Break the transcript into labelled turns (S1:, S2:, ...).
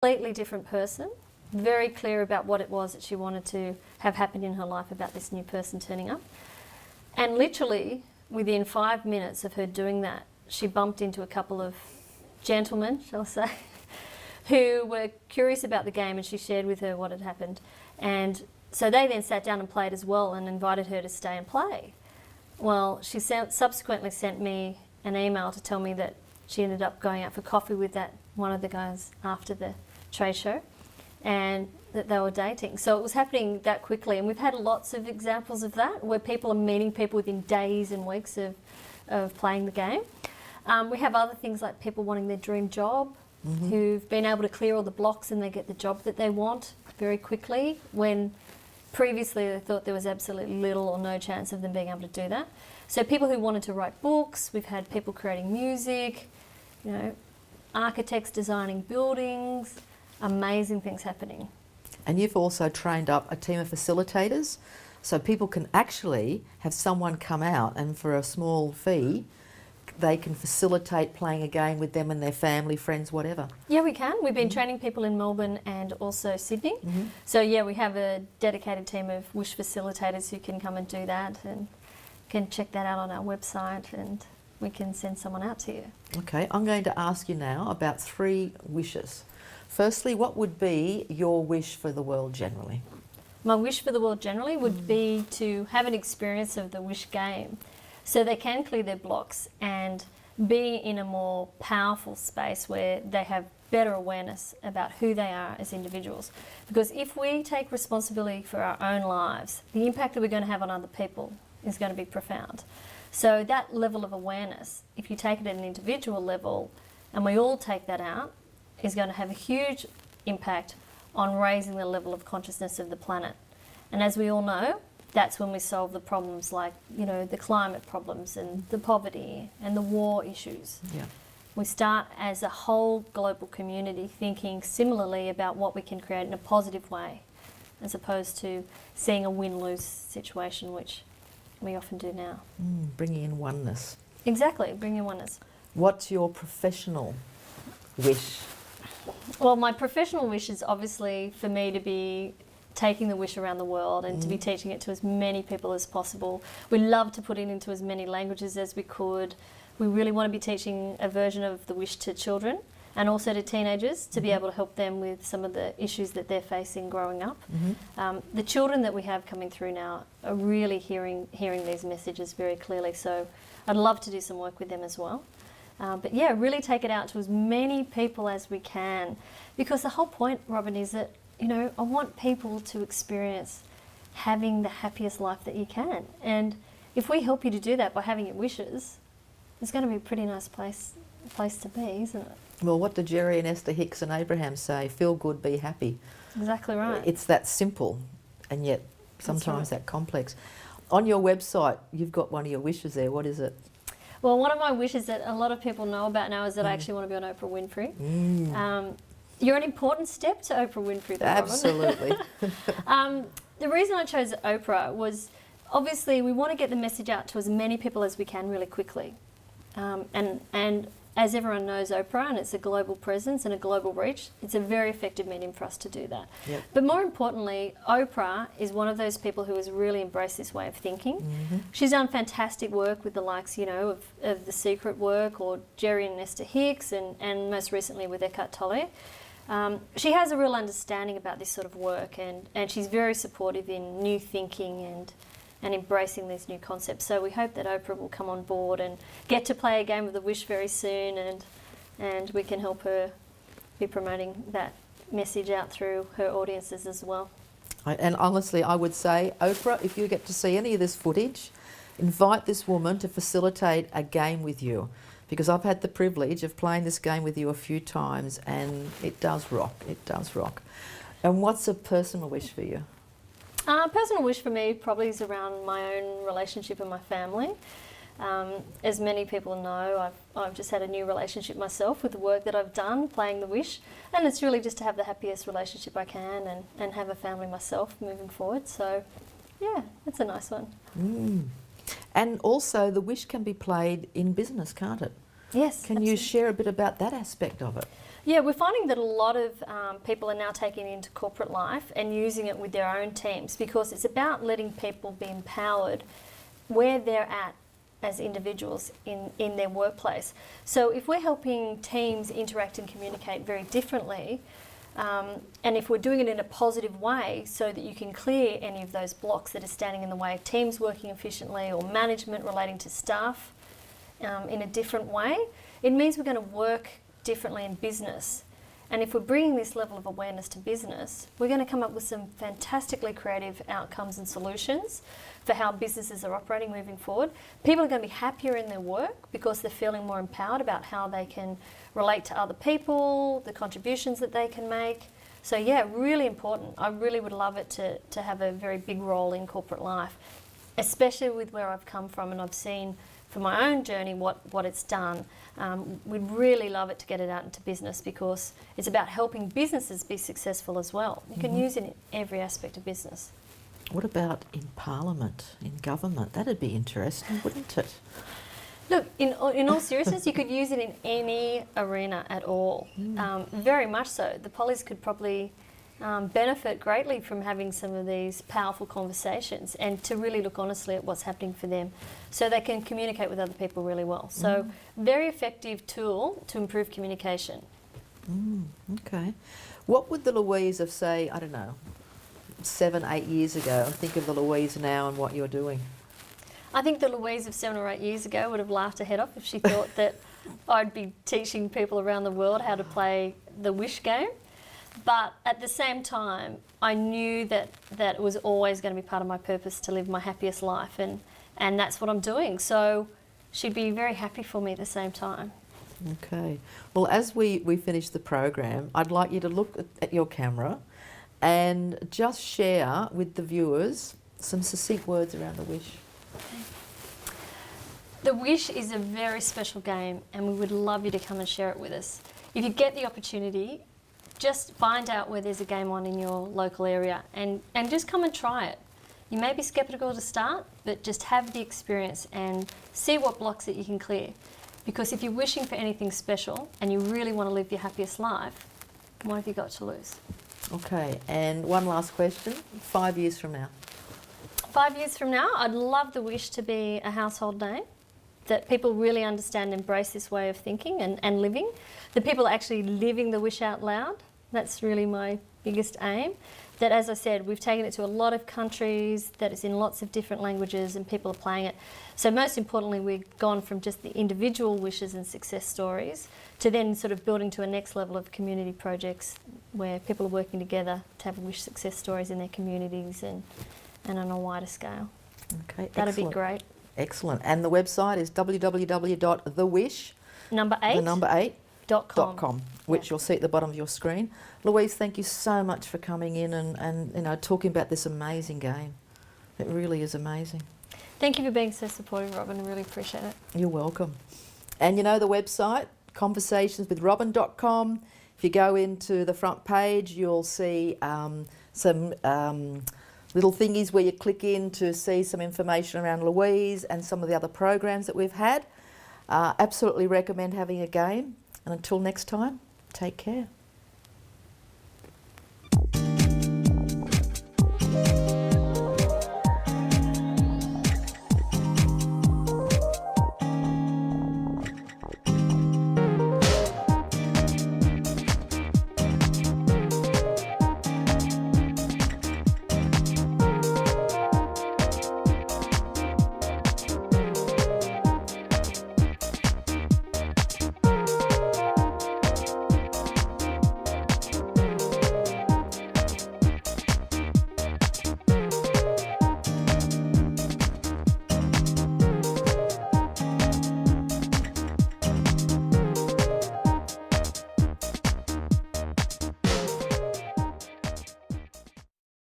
S1: Completely different person, very clear about what it was that she wanted to have happen in her life about this new person turning up. And literally within 5 minutes of her doing that, she bumped into a couple of gentlemen, shall I say, who were curious about the game, and she shared with her what had happened. And so they then sat down and played as well and invited her to stay and play. Well, she subsequently sent me an email to tell me that she ended up going out for coffee with one of the guys after the trade show, and that they were dating. So it was happening that quickly, and we've had lots of examples of that where people are meeting people within days and weeks of playing the game. We have other things like people wanting their dream job, who've been able to clear all the blocks and they get the job that they want very quickly, when previously they thought there was absolutely little or no chance of them being able to do that. So people who wanted to write books, we've had people creating music, you know, architects designing buildings, amazing things happening.
S2: And you've also trained up a team of facilitators, so people can actually have someone come out and for a small fee they can facilitate playing a game with them and their family, friends, whatever.
S1: Yeah, we can. We've been training people in Melbourne and also Sydney. So yeah, we have a dedicated team of wish facilitators who can come and do that, and can check that out on our website, and we can send someone out to you.
S2: Okay, I'm going to ask you now about 3 wishes. Firstly, what would be your wish for the world generally?
S1: My wish for the world generally would be to have an experience of the wish game, so they can clear their blocks and be in a more powerful space where they have better awareness about who they are as individuals. Because if we take responsibility for our own lives, the impact that we're going to have on other people is going to be profound. So that level of awareness, if you take it at an individual level, and we all take that out, is going to have a huge impact on raising the level of consciousness of the planet. And as we all know, that's when we solve the problems like, you know, the climate problems and the poverty and the war issues.
S2: Yeah.
S1: We start as a whole global community thinking similarly about what we can create in a positive way, as opposed to seeing a win-lose situation, which we often do now.
S2: Bringing in oneness.
S1: Exactly, bringing in oneness.
S2: What's your professional wish?
S1: Well, my professional wish is obviously for me to be taking the wish around the world and to be teaching it to as many people as possible. We love to put it into as many languages as we could. We really want to be teaching a version of the wish to children and also to teenagers, to be able to help them with some of the issues that they're facing growing up. The children that we have coming through now are really hearing these messages very clearly, so I'd love to do some work with them as well. But yeah, really take it out to as many people as we can, because the whole point, Robyn, is that, you know, I want people to experience having the happiest life that you can. And if we help you to do that by having your wishes, it's going to be a pretty nice place to be, isn't it?
S2: Well, what did Jerry and Esther Hicks and Abraham say? Feel good, be happy.
S1: Exactly right.
S2: It's that simple, and yet sometimes that complex. On your website, you've got one of your wishes there. What is it?
S1: Well, one of my wishes that a lot of people know about now is that I actually want to be on Oprah Winfrey. You're an important step to Oprah Winfrey, though,
S2: Absolutely.
S1: The reason I chose Oprah was, obviously, we want to get the message out to as many people as we can really quickly. And as everyone knows, Oprah, and it's a global presence and a global reach, it's a very effective medium for us to do that.
S2: Yep.
S1: But more importantly, Oprah is one of those people who has really embraced this way of thinking. She's done fantastic work with the likes, you know, of The Secret work, or Jerry and Esther Hicks, and most recently with Eckhart Tolle. She has a real understanding about this sort of work, and she's very supportive in new thinking and embracing these new concepts. So we hope that Oprah will come on board and get to play a game of the wish very soon, and we can help her be promoting that message out through her audiences as well.
S2: And honestly, I would say, Oprah, if you get to see any of this footage, invite this woman to facilitate a game with you, because I've had the privilege of playing this game with you a few times, and it does rock. It does rock. And what's a personal wish for you?
S1: Personal wish for me probably is around my own relationship and my family. As many people know, I've just had a new relationship myself with the work that I've done, playing the wish, and it's really just to have the happiest relationship I can and have a family myself moving forward. So yeah, it's a nice one.
S2: And also the wish can be played in business, can't it?
S1: Yes.
S2: Can you share a bit about that aspect of it?
S1: Yeah, we're finding that a lot of people are now taking it into corporate life and using it with their own teams, because it's about letting people be empowered where they're at as individuals in their workplace. So if we're helping teams interact and communicate very differently, and if we're doing it in a positive way so that you can clear any of those blocks that are standing in the way of teams working efficiently, or management relating to staff in a different way, it means we're going to work differently in business. And if we're bringing this level of awareness to business, we're going to come up with some fantastically creative outcomes and solutions for how businesses are operating moving forward. People are going to be happier in their work because they're feeling more empowered about how they can relate to other people, the contributions that they can make. So yeah, really important. I really would love it to have a very big role in corporate life, especially with where I've come from and I've seen for my own journey what it's done. We'd really love it to get it out into business, because it's about helping businesses be successful as well. You can use it in every aspect of business.
S2: What about in Parliament, in government? That'd be interesting, wouldn't it?
S1: Look, in all seriousness, you could use it in any arena at all. Very much so. The pollies could probably benefit greatly from having some of these powerful conversations, and to really look honestly at what's happening for them, so they can communicate with other people really well. So very effective tool to improve communication.
S2: Okay. What would the Louise of, say, I don't know, 7, 8 years ago, and think of the Louise now and what you're doing?
S1: I think the Louise of 7 or 8 years ago would have laughed her head off if she thought that I'd be teaching people around the world how to play the wish game. But at the same time, I knew that it was always going to be part of my purpose to live my happiest life, and that's what I'm doing. So she'd be very happy for me at the same time.
S2: Okay. Well, as we finish the program, I'd like you to look at your camera and just share with the viewers some succinct words around the wish.
S1: The Wish is a very special game, and we would love you to come and share it with us. If you get the opportunity, just find out where there's a game on in your local area and just come and try it. You may be sceptical to start, but just have the experience and see what blocks that you can clear. Because if you're wishing for anything special and you really want to live your happiest life, what have you got to lose?
S2: Okay, and one last question, 5 years from now.
S1: 5 years from now, I'd love the Wish to be a household name, that people really understand and embrace this way of thinking and living, that people are actually living the wish out loud. That's really my biggest aim. That, as I said, we've taken it to a lot of countries, that it's in lots of different languages and people are playing it. So most importantly, we've gone from just the individual wishes and success stories to then sort of building to a next level of community projects where people are working together to have wish success stories in their communities and on a wider scale.
S2: Okay,
S1: That'd be great.
S2: Excellent. And the website is www.thewish,
S1: Number 8.
S2: the number 8,
S1: .com.
S2: which
S1: Yeah.
S2: you'll see at the bottom of your screen. Louise, thank you so much for coming in and you know, talking about this amazing game. It really is amazing.
S1: Thank you for being so supportive, Robyn. I really appreciate it.
S2: You're welcome. And you know the website, conversationswithrobyn.com. If you go into the front page, you'll see some little thingies where you click in to see some information around Louise and some of the other programs that we've had. Absolutely recommend having a game. And until next time, take care.